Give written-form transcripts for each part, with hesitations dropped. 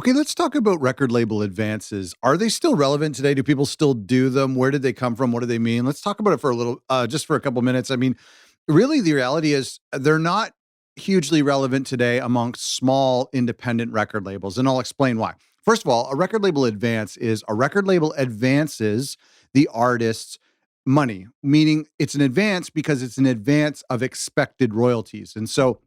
Okay, let's talk about record label advances. Are they still relevant today? Do people still do them? Where did they come from? What do they mean? Let's talk about it for a little, just for a couple minutes. I mean, really, the reality is they're not hugely relevant today amongst small independent record labels, and I'll explain why. First of all, a record label advance is a record label advances the artist's money, meaning it's an advance because it's an advance of expected royalties. And so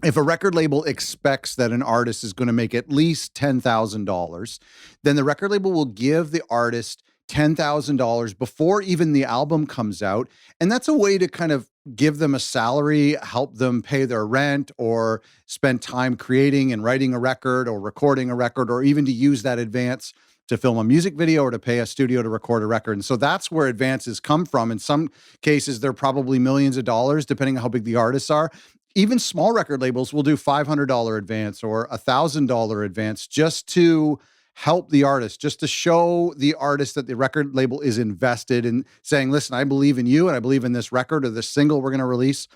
if a record label expects that an artist is going to make at least $10,000, then the record label will give the artist $10,000 before even the album comes out. And that's a way to kind of give them a salary, help them pay their rent, or spend time creating and writing a record or recording a record, or even to use that advance to film a music video or to pay a studio to record a record. And so that's where advances come from. In some cases, they're probably millions of dollars, depending on how big the artists are. Even small record labels will do $500 advance or $1,000 advance just to help the artist, just to show the artist that the record label is invested in saying, listen, I believe in you and I believe in this record or this single we're going to release.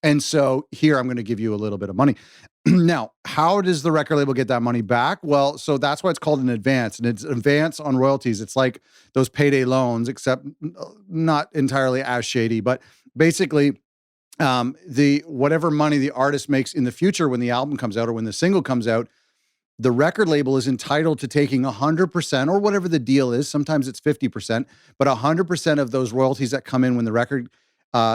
And so here I'm going to give you a little bit of money. Now, how does the record label get that money back? Well, so that's why it's called an advance, and it's an advance on royalties. It's like those payday loans, except not entirely as shady, but basically the whatever money the artist makes in the future when the album comes out or when the single comes out, the record label is entitled to taking 100% or whatever the deal is. Sometimes it's 50%, but 100% of those royalties that come in when the record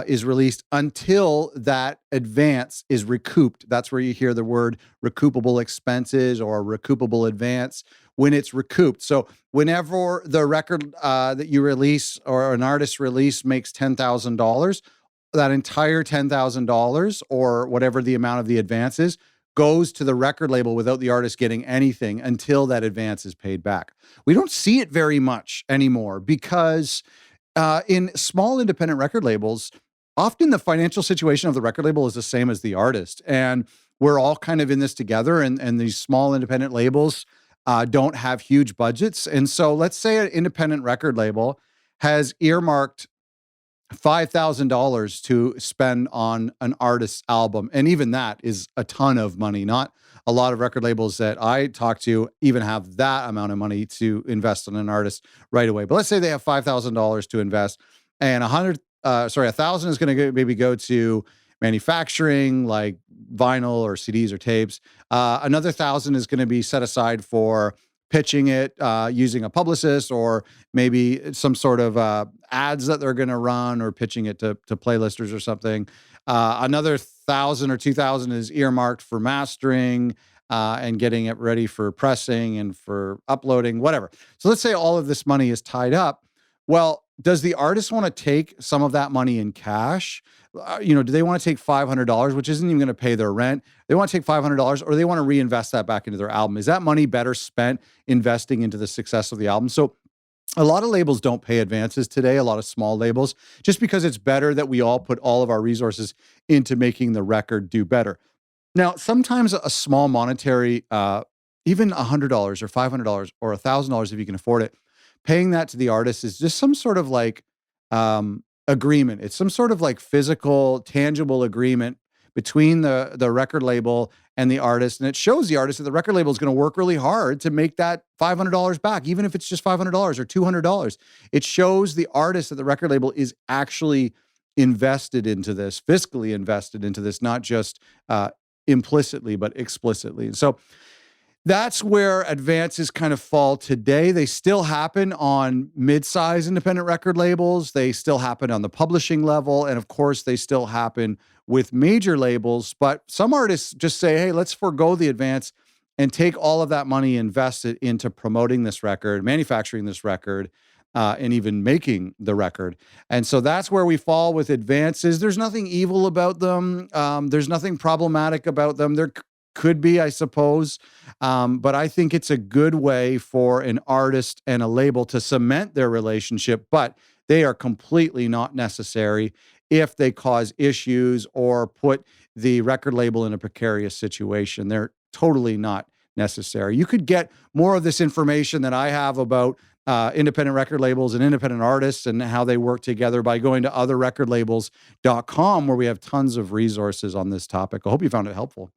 is released until that advance is recouped. That's where you hear the word recoupable expenses or recoupable advance when it's recouped. So whenever the record that you release or an artist release makes $10,000, that entire $10,000 or whatever the amount of the advance is goes to the record label without the artist getting anything until that advance is paid back. We don't see it very much anymore because in small independent record labels, often the financial situation of the record label is the same as the artist. And we're all kind of in this together, and these small independent labels don't have huge budgets. And so let's say an independent record label has earmarked $5,000 to spend on an artist's album. And even that is a ton of money. Not a lot of record labels that I talk to even have that amount of money to invest in an artist right away. But let's say they have $5,000 to invest, and 1,000 is going to maybe go to manufacturing like vinyl or CDs or tapes. Another 1,000 is going to be set aside for pitching it using a publicist or maybe some sort of ads that they're going to run or pitching it to playlisters or something. Another 1,000 or 2,000 is earmarked for mastering and getting it ready for pressing and for uploading, whatever. So let's say all of this money is tied up. Well, does the artist want to take some of that money in cash? Do they want to take $500, which isn't even going to pay their rent? They want to take $500, or they want to reinvest that back into their album. Is that money better spent investing into the success of the album? So a lot of labels don't pay advances today, a lot of small labels, just because it's better that we all put all of our resources into making the record do better. Now, sometimes a small monetary, even $100 or $500 or $1,000 if you can afford it, paying that to the artist is just some sort of like agreement. It's some sort of like physical, tangible agreement between the record label and the artist. And it shows the artist that the record label is going to work really hard to make that $500 back, even if it's just $500 or $200. It shows the artist that the record label is actually invested into this, fiscally invested into this, not just implicitly, but explicitly. And so that's where advances kind of fall today. They still happen on mid-size independent record labels. They still happen on the publishing level. And of course, they still happen with major labels. But some artists just say, hey, let's forego the advance and take all of that money, invest it into promoting this record, manufacturing this record, and even making the record. And so that's where we fall with advances. There's nothing evil about them. There's nothing problematic about them. There could be, I suppose. But I think it's a good way for an artist and a label to cement their relationship, but they are completely not necessary if they cause issues or put the record label in a precarious situation. They're totally not necessary. You could get more of this information that I have about independent record labels and independent artists and how they work together by going to otherrecordlabels.com, where we have tons of resources on this topic. I hope you found it helpful.